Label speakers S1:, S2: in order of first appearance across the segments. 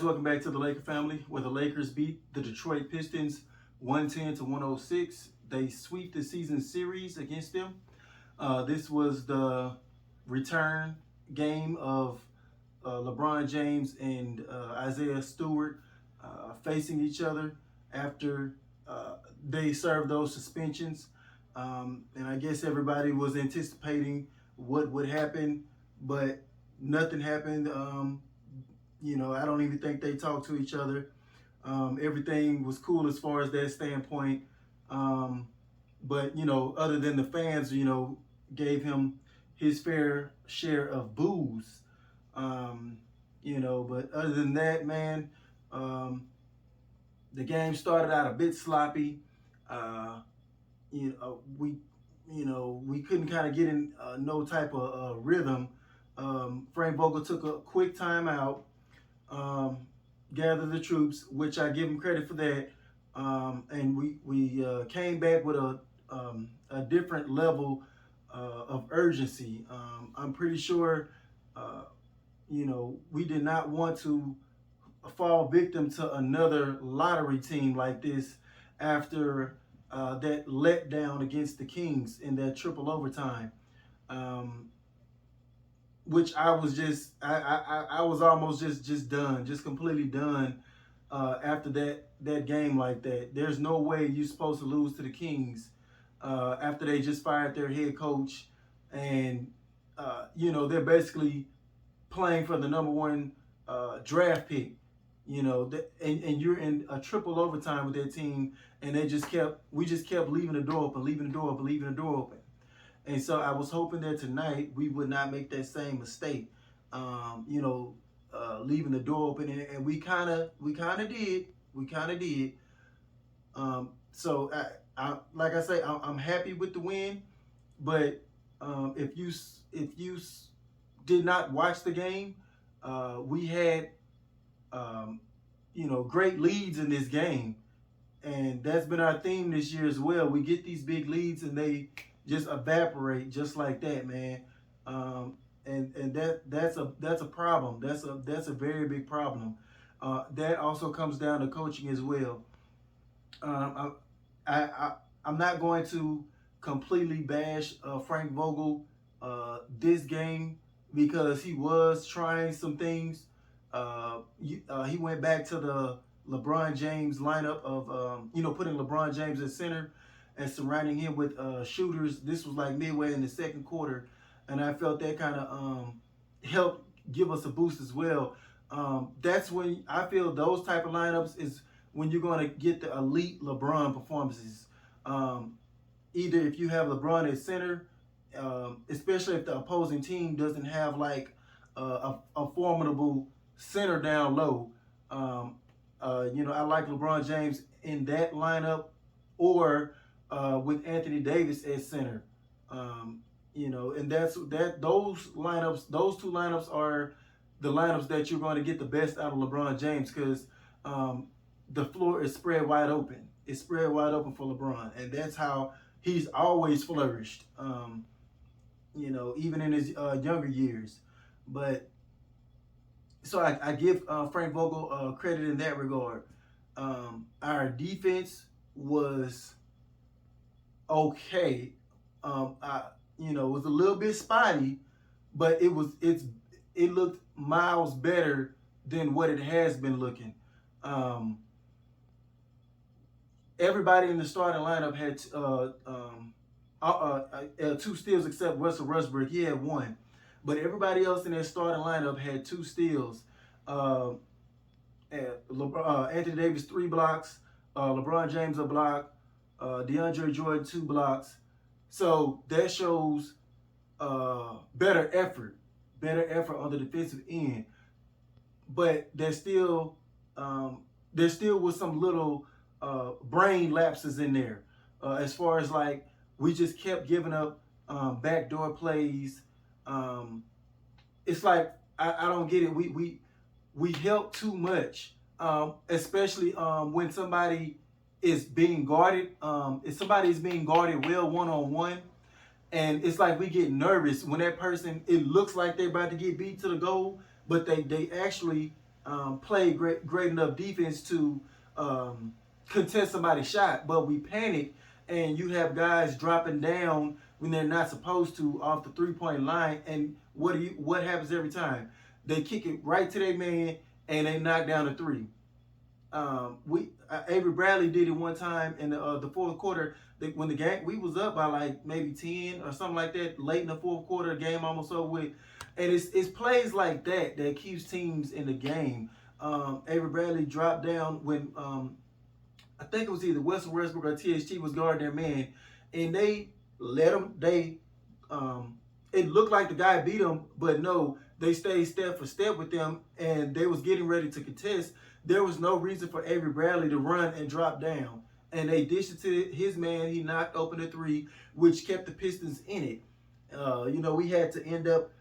S1: welcome back to the Laker family, where the Lakers beat the Detroit Pistons 110-106. They sweep the season series against them. This was the return game of LeBron James and Isaiah Stewart facing each other after they served those suspensions. And I guess everybody was anticipating what would happen, but nothing happened. I don't even think they talked to each other. Everything was cool as far as that standpoint. But, other than the fans, gave him his fair share of boos. But other than that, man, the game started out a bit sloppy. We couldn't kind of get in no type of rhythm. Frank Vogel took a quick timeout. Gather the troops, which I give him credit for that. And we came back with a different level of urgency. I'm pretty sure, we did not want to fall victim to another lottery team like this after that letdown against the Kings in that triple overtime. Which I was I was almost just done, just completely done after that game like that. There's no way you're supposed to lose to the Kings after they just fired their head coach, and they're basically playing for the #1 draft pick. And you're in a triple overtime with that team, and we just kept leaving the door open, leaving the door open, leaving the door open. And so I was hoping that tonight we would not make that same mistake, leaving the door open, and we kind of did. So like I say, I'm happy with the win, but if you did not watch the game, we had great leads in this game, and that's been our theme this year as well. We get these big leads and they just evaporate just like that, man. And that's a problem. That's a very big problem. That also comes down to coaching as well. I'm not going to completely bash Frank Vogel this game because he was trying some things. He went back to the LeBron James lineup of putting LeBron James at center and surrounding him with shooters. This was like midway in the second quarter, and I felt that kind of helped give us a boost as well. That's when I feel those type of lineups is when you're going to get the elite LeBron performances. Either if you have LeBron at center, especially if the opposing team doesn't have like a formidable center down low. I like LeBron James in that lineup, or with Anthony Davis at center. And those two lineups are the lineups that you're going to get the best out of LeBron James, because the floor is spread wide open. It's spread wide open for LeBron, and that's how he's always flourished. Even in his younger years. But so I give Frank Vogel credit in that regard. Our defense was okay. It was a little bit spotty, but it looked miles better than what it has been looking. Everybody in the starting lineup had two steals except Russell Westbrook. He had one. But everybody else in their starting lineup had 2 steals. Anthony Davis 3 blocks, LeBron James a block, DeAndre Jordan 2 blocks. So that shows better effort on the defensive end. But there still was some little brain lapses in there, as far as like we just kept giving up backdoor plays. It's like I don't get it. We help too much, especially when somebody is being guarded. If somebody is being guarded well one-on-one, and it's like we get nervous when that person, it looks like they're about to get beat to the goal, but they actually play great enough defense to um, contest somebody's shot, but we panic, and you have guys dropping down when they're not supposed to off the 3-point line. And what happens every time? They kick it right to their man, and they knock down a three. We Avery Bradley did it one time in the fourth quarter. When the game, we was up by like maybe 10 or something like that late in the fourth quarter, the game almost over with. And it's plays like that that keeps teams in the game. Avery Bradley dropped down when I think it was either Western Westbrook or THT was guarding their man, and they let him. It looked like the guy beat him, but no, they stayed step for step with them, and they was getting ready to contest. There was no reason for Avery Bradley to run and drop down, and they dished it to his man. He knocked open a three, which kept the Pistons in it. We had to end up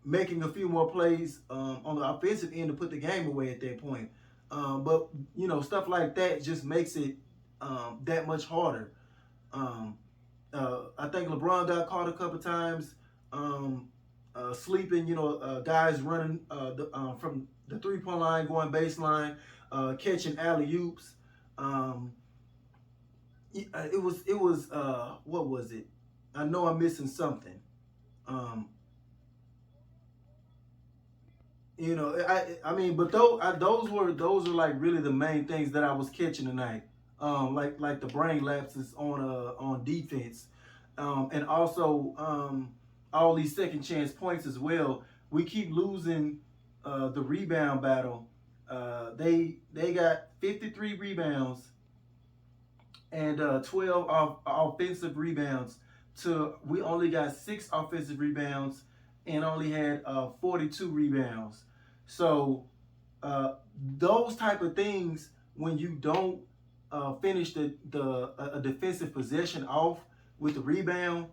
S1: making a few more plays on the offensive end to put the game away at that point. But stuff like that just makes it that much harder. I think LeBron got caught a couple times sleeping. Guys running from the 3-point line, going baseline, catching alley oops. It was what was it? I know I'm missing something. Um, I mean, but those are like really the main things that I was catching tonight. Like the brain lapses on defense, and also all these second chance points as well. We keep losing the rebound battle. They got 53 rebounds and 12 offensive rebounds. We only got 6 offensive rebounds and only had 42 rebounds. So those type of things, when you don't finish a defensive possession off with the rebound,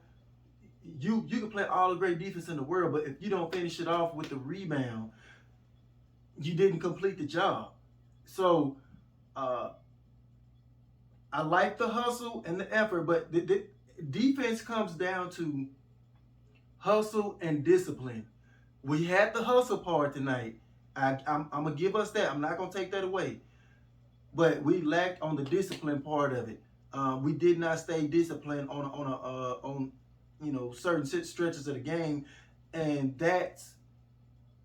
S1: you can play all the great defense in the world, but if you don't finish it off with the rebound, you didn't complete the job. So I like the hustle and the effort, but the defense comes down to hustle and discipline. We had the hustle part tonight. I'm gonna give us that. I'm not gonna take that away. But we lacked on the discipline part of it. We did not stay disciplined on certain stretches of the game, and that's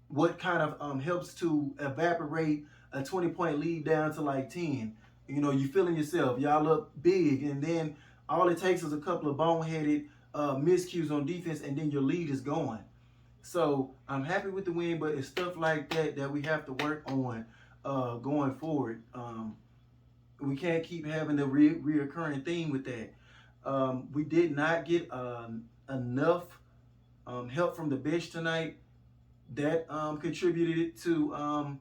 S1: what kind of helps to evaporate a 20-point lead down to like 10. You feeling yourself. Y'all look big, and then all it takes is a couple of boneheaded miscues on defense, and then your lead is gone. So I'm happy with the win, but it's stuff like that we have to work on going forward. We can't keep having the reoccurring theme with that. We did not get enough help from the bench tonight. That contributed to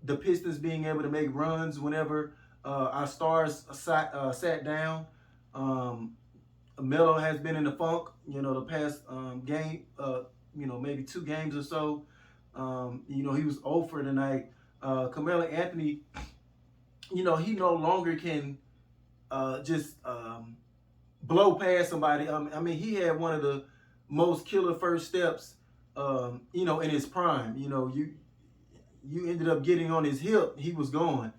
S1: the Pistons being able to make runs whenever our stars sat down. Melo has been in the funk, the past game, maybe 2 games or so. He was 0 for tonight. Carmelo Anthony, he no longer can just blow past somebody. I mean, he had one of the most killer first steps, in his prime. You ended up getting on his hip, he was gone.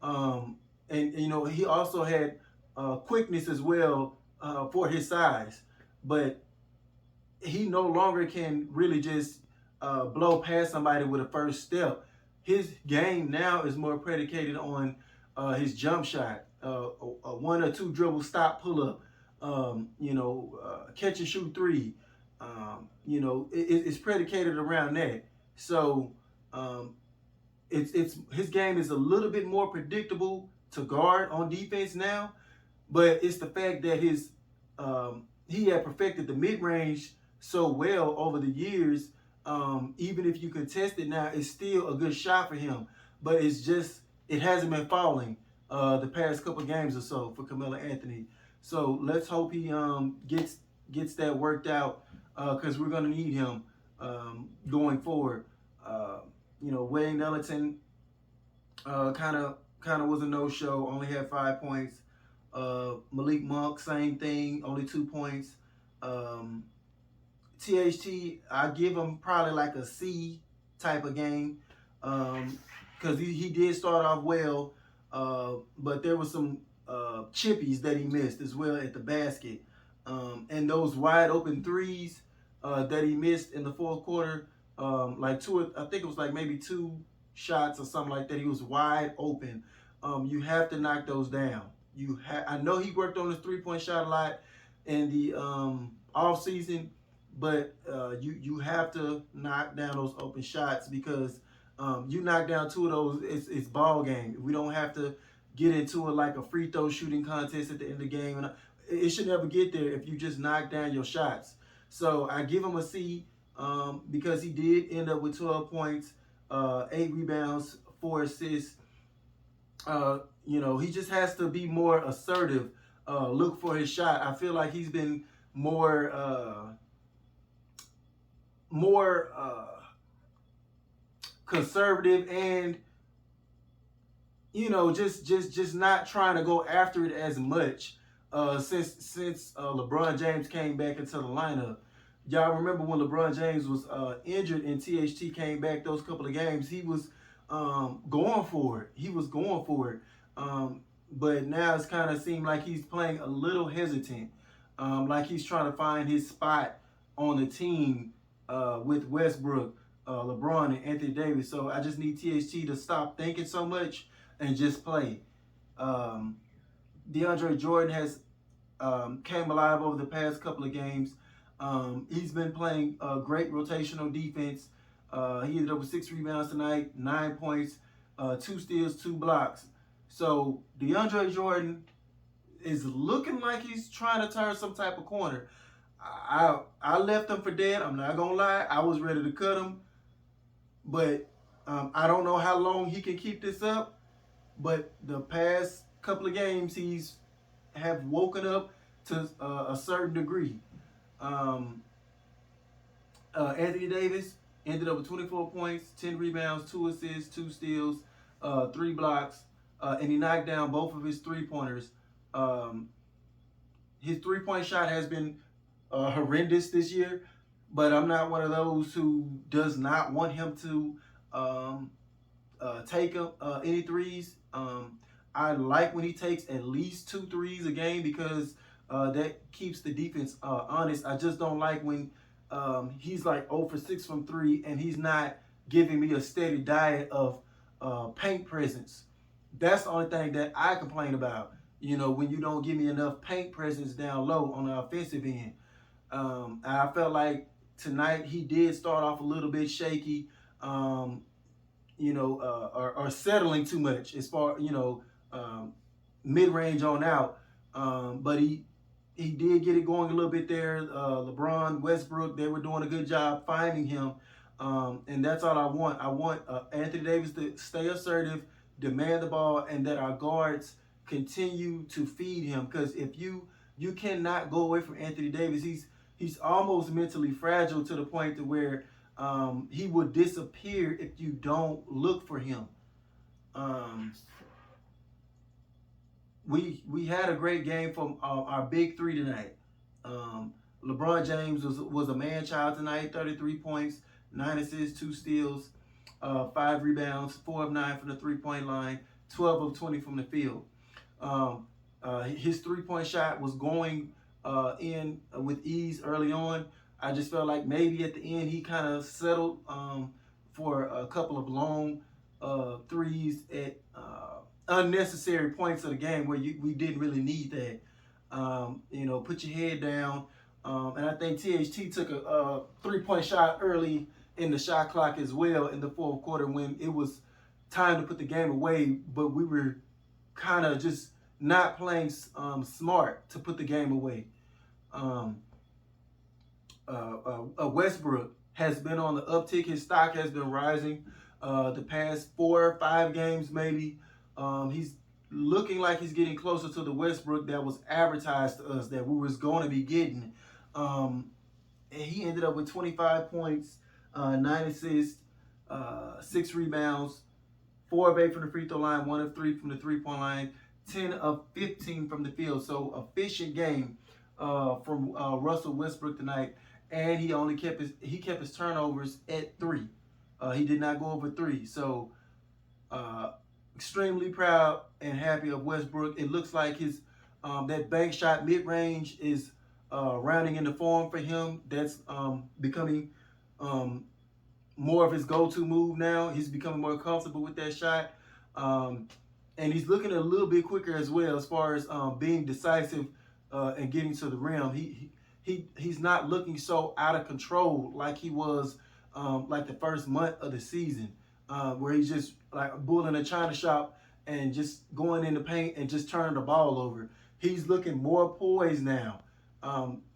S1: And he also had quickness as well for his size, but he no longer can really just blow past somebody with a first step. His game now is more predicated on his jump shot, a 1 or 2 dribble stop pull up, catch and shoot 3. It's predicated around that. So it's his game is a little bit more predictable to guard on defense now, but it's the fact that he had perfected the mid range so well over the years. Even if you contest it now, it's still a good shot for him. But it hasn't been falling the past couple games or so for Carmelo Anthony. So let's hope he gets that worked out because we're gonna need him going forward. Wayne Ellington kind of was a no-show. Only had 5 points. Malik Monk, same thing, only 2 points. THT, I give him probably like a C type of game. because he did start off well, but there was some chippies that he missed as well at the basket. And those wide open threes that he missed in the fourth quarter, like I think it was like maybe two shots or something like that. He was wide open. You have to knock those down. I know he worked on his 3-point shot a lot in the off season, but you have to knock down those open shots because you knock down two of those, it's ball game. We don't have to get into it like a free throw shooting contest at the end of the game. And it should never get there if you just knock down your shots. So I give him a C because he did end up with 12 points, 8 rebounds, 4 assists. He just has to be more assertive. Look for his shot. I feel like he's been more conservative and just not trying to go after it as much since LeBron James came back into the lineup. Y'all remember when LeBron James was injured and THT came back those couple of games, he was going for it. He was going for it. But now it's kind of seemed like he's playing a little hesitant, like he's trying to find his spot on the team with Westbrook, LeBron, and Anthony Davis. So I just need THT to stop thinking so much and just play. DeAndre Jordan has came alive over the past couple of games. He's been playing great rotational defense. He ended up with 6 rebounds tonight, 9 points, 2 steals, 2 blocks. So DeAndre Jordan is looking like he's trying to turn some type of corner. I left him for dead. I'm not going to lie. I was ready to cut him. But I don't know how long he can keep this up. But the past couple of games, he's have woken up to a certain degree. Anthony Davis ended up with 24 points, 10 rebounds, 2 assists, 2 steals, 3 blocks, and he knocked down both of his three-pointers. His three-point shot has been horrendous this year, but I'm not one of those who does not want him to take any threes. I like when he takes at least 2 threes a game because that keeps the defense honest. I just don't like when he's like 0 for 6 from 3 and he's not giving me a steady diet of paint presence. That's the only thing that I complain about. When you don't give me enough paint presence down low on the offensive end. I felt like tonight he did start off a little bit shaky, or settling too much as far, mid-range on out. But he did get it going a little bit there. LeBron, Westbrook, they were doing a good job finding him. And that's all I want. I want Anthony Davis to stay assertive, demand the ball, and that our guards continue to feed him. Because if you cannot go away from Anthony Davis, he's almost mentally fragile to the point to where he will disappear if you don't look for him. We had a great game from our big three tonight. LeBron James was a man-child tonight, 33 points, 9 assists, 2 steals, 5 rebounds, 4 of 9 from the three-point line, 12 of 20 from the field. His three-point shot was going in with ease early on. I just felt like maybe at the end he kind of settled for a couple of long threes at unnecessary points of the game where we didn't really need that. Put your head down. And I think THT took a 3-point shot early in the shot clock as well in the fourth quarter when it was time to put the game away, but we were kind of just not playing smart to put the game away. Westbrook has been on the uptick. His stock has been rising the past 4 or 5 games maybe. He's looking like he's getting closer to the Westbrook that was advertised to us that we was going to be getting. And he ended up with 25 points, 9 assists, 6 rebounds, 4 of 8 from the free throw line, 1 of 3 from the three-point line, 10 of 15 from the field. So efficient game from Russell Westbrook tonight, and he kept his turnovers at 3. He did not go over 3. So extremely proud and happy of Westbrook. It looks like his that bank shot mid-range is rounding into form for him. That's becoming more of his go-to move now. He's becoming more comfortable with that shot. And he's looking a little bit quicker as well as far as being decisive and getting to the rim. He's not looking so out of control like he was like the first month of the season, where he's just like a bull in a china shop and just going in the paint and just turning the ball over. He's looking more poised now.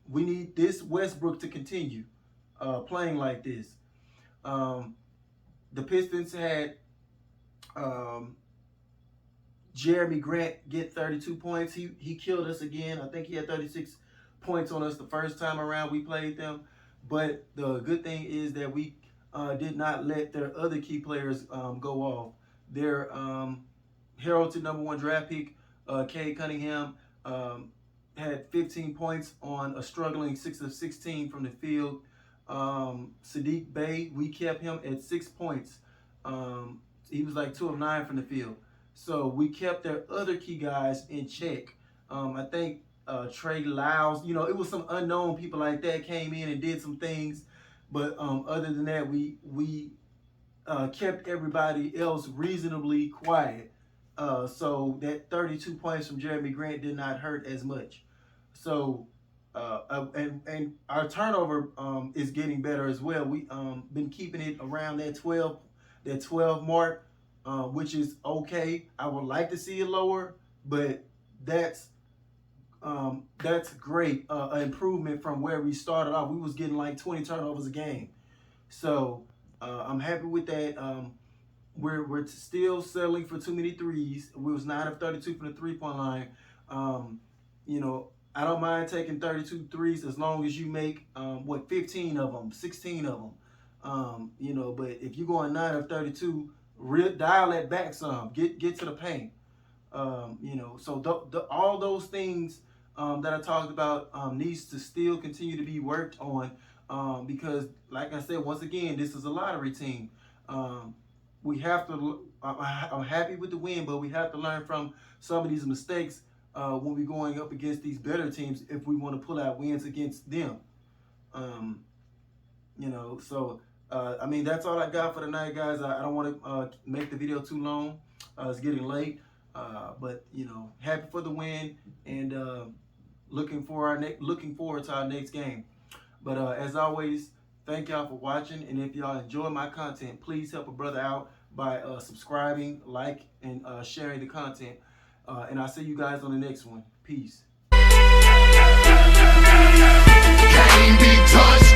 S1: We need this Westbrook to continue playing like this. The Pistons had Jeremy Grant get 32 points. He killed us again. I think he had 36 points on us the first time around we played them. But the good thing is that we did not let their other key players go off. Their heralded #1 draft pick, Cade Cunningham, had 15 points on a struggling 6 of 16 from the field. Sadiq Bey, we kept him at 6 points. He was like 2 of 9 from the field. So we kept their other key guys in check. I think Trey Lyles, it was some unknown people like that came in and did some things. But other than that, we kept everybody else reasonably quiet. So that 32 points from Jeremy Grant did not hurt as much. So and our turnover is getting better as well. We been keeping it around that 12 mark, which is okay. I would like to see it lower, but that's great. An improvement from where we started off. We was getting like 20 turnovers a game. So I'm happy with that. We're still settling for too many threes. We was 9 of 32 from the 3-point line. I don't mind taking 32 threes as long as you make 15 of them, 16 of them. But if you're going 9 of 32, dial that back some. Get to the paint. So all those things that I talked about needs to still continue to be worked on because, like I said, once again, this is a lottery team. We have to. I'm happy with the win, but we have to learn from some of these mistakes when we're going up against these better teams if we want to pull out wins against them. That's all I got for tonight, guys. I don't want to make the video too long. It's getting late, but happy for the win and looking forward to our next game. But as always, thank y'all for watching, and if y'all enjoy my content, please help a brother out by subscribing, and sharing the content. And I'll see you guys on the next one. Peace. Can't be touched.